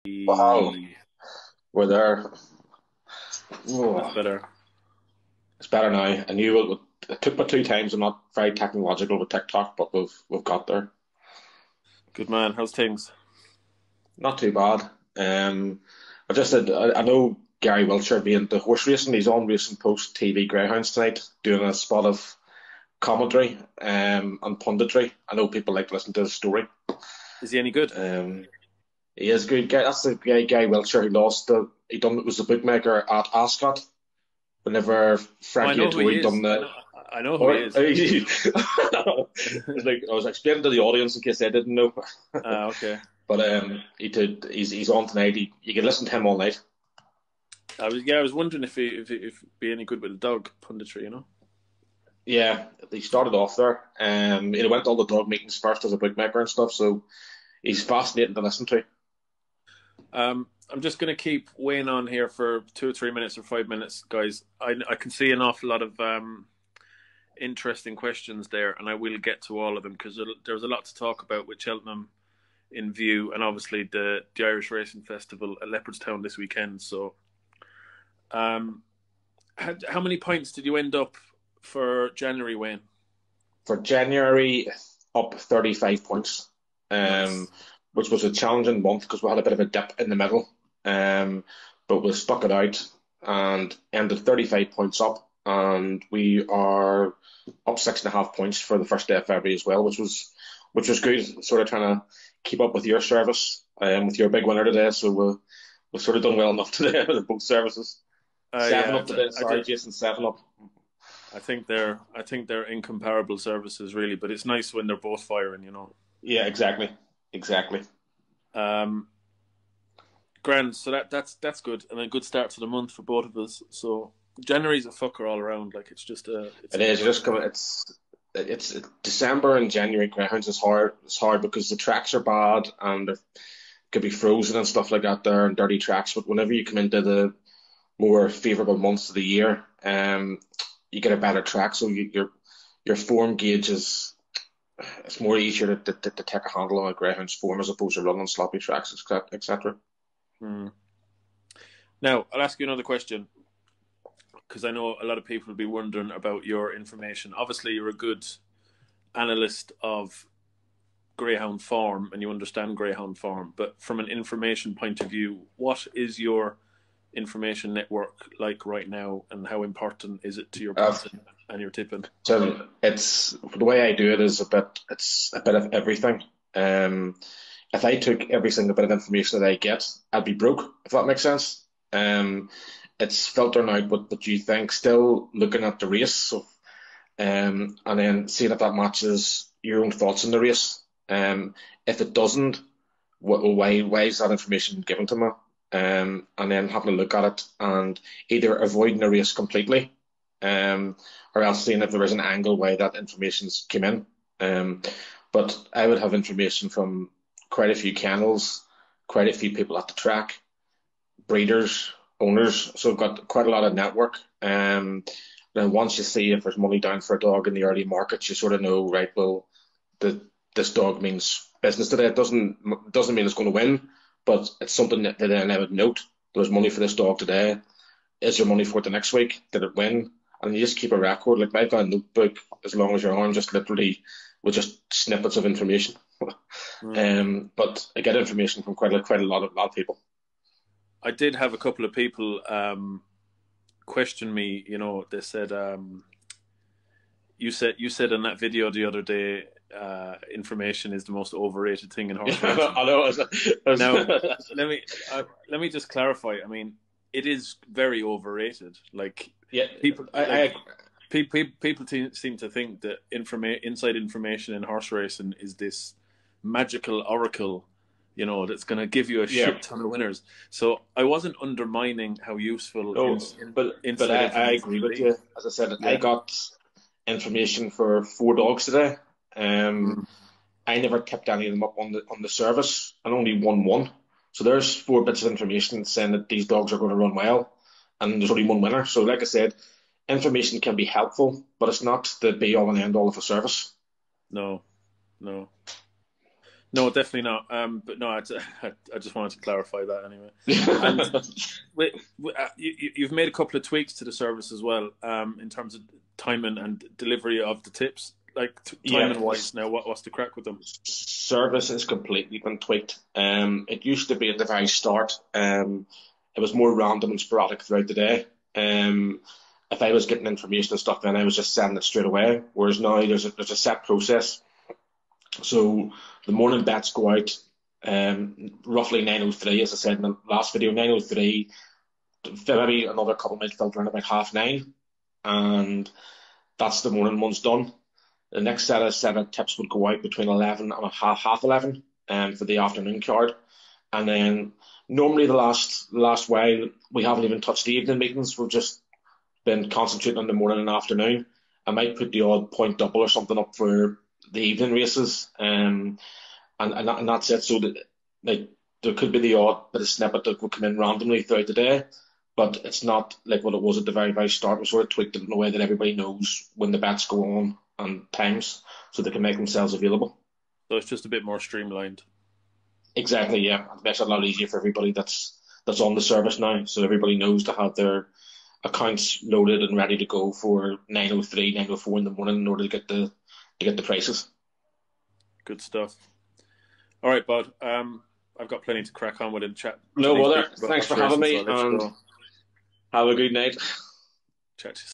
Wow, we're there. That's Oh, better. it's better now. I knew it took me two times. I'm not very technological with TikTok, but we've got there. Good man. How's things? Not too bad. I just did, I know Gary Wiltshire being the horse racing. He's on Racing Post TV Greyhounds tonight, doing a spot of commentary and punditry. I know people like to listen to his story. Is he any good? Um, he is good. That's the guy, Gary Wiltshire, who lost it was the bookmaker at Ascot whenever Oh, I Frankie know who he Attori done is. I the. know. I know who he Or, is. it's like I was explaining to the audience in case they didn't know. Okay. But he's on tonight. You can listen to him all night. I was wondering if he'd be any good with the dog punditry. Yeah, he started off there. He went to all the dog meetings first as a bookmaker and stuff. So he's fascinating to listen to. I'm just going to keep weighing on here for 2 or 3 minutes or 5 minutes, guys. I can see an awful lot of interesting questions there, and I will get to all of them because there's a lot to talk about with Cheltenham in view, and obviously the Irish Racing Festival at Leopardstown this weekend. So, um, how many points did you end up for January, Wayne? For January, up 35 points, um, Nice. which was a challenging month because we had a bit of a dip in the middle. But we stuck it out and ended 35 points up. And we are up 6.5 points for the first day of February as well, which was good. Sort of trying to keep up with your service, with your big winner today. So we've sort of done well enough today with both services. Seven Yeah, up today. I Sorry, did. Jason, seven up. I think they're incomparable services, really. But it's nice when they're both firing. Yeah, exactly, exactly. Um, Grand. So that's good, and a good start to the month for both of us. So January's a fucker all around. Like it's It a is. You're nightmare. just coming. It's December and January Greyhounds is hard. It's hard because the tracks are bad and there could be frozen and stuff like that there and dirty tracks. But whenever you come into the more favourable months of the year, you get a better track. So your form gauge is it's more easier to take a handle on a Greyhound's form as opposed to running sloppy tracks, etc. Hmm. Now I'll ask you another question because I know a lot of people will be wondering about your information. Obviously, you're a good analyst of Greyhound form and you understand Greyhound form, but from an information point of view, what is your information network like right now, and how important is it to your Uh, punting and your tipping? so it's the way I do it is it's a bit of everything. Um, if I took every single bit of information that I get, I'd be broke, if that makes sense. Um, it's filtering out what you think, still looking at the race, so, and then seeing if that matches your own thoughts in the race. If it doesn't, why is that information given to me? And then having a look at it and either avoiding the race completely, um, or else seeing if there is an angle why that information's came in. Um, but I would have information from quite a few kennels, quite a few people at the track, breeders, owners. So I've got quite a lot of network. Then once you see if there's money down for a dog in the early markets, you sort of know, right, well, the, this dog means business today. It doesn't mean it's going to win, but it's something that then I would note. There's money for this dog today. Is there money for it the next week? Did it win? And you just keep a record. Like I've got a notebook as long as your arm, just literally with just snippets of information. Mm. But I get information from quite a lot of people. I did have a couple of people question me. They said you said in that video the other day, information is the most overrated thing in horse racing. I know. Now, let me let me just clarify. I mean, it is very overrated. Like Yeah, people, I people seem to think that inside information in horse racing is this magical oracle, that's going to give you a yeah. shit ton of winners. So I wasn't undermining how useful No, but inside I information agree can with be. you. As I said, I Yeah. got information for four dogs today. Um, Mm. I never tipped any of them up on the service and only won one. So there's four bits of information saying that these dogs are going to run well, and there's only one winner. So like I said, information can be helpful, but it's not the be all and end all of a service. No, no. No, definitely not. But no, I just wanted to clarify that anyway. And you've made a couple of tweaks to the service as well, in terms of timing and delivery of the tips, like Yeah, timing wise. Now, what's the crack with them? service has completely been tweaked. It used to be at the very start. It was more random and sporadic throughout the day. If I was getting information and stuff, then I was just sending it straight away. Whereas now there's a set process. So the morning bets go out roughly 9:03, as I said in the last video, 9:03. Maybe another couple might filter in about 9:30, and that's the morning one's done. The next set of tips would go out between 11 and half 11, for the afternoon card. And then normally the last while we haven't even touched the evening meetings. We've just been concentrating on the morning and afternoon. I might put the odd point double or something up for the evening races, and that's it. So that, like, there could be the odd bit of snippet that will come in randomly throughout the day, but it's not like what it was at the very very start. We sort of tweaked it in a way that everybody knows when the bets go on and times, so they can make themselves available. So it's just a bit more streamlined. Exactly, yeah. It makes it a lot easier for everybody that's on the service now, so everybody knows to have their accounts loaded and ready to go for 9:03, 9:04 in the morning in order to get the prices. Good stuff. All right, bud. I've got plenty to crack on with in chat to No these bother. people about Thanks for having frustrations, so me, I'll let you and go. have a good night. Chat to you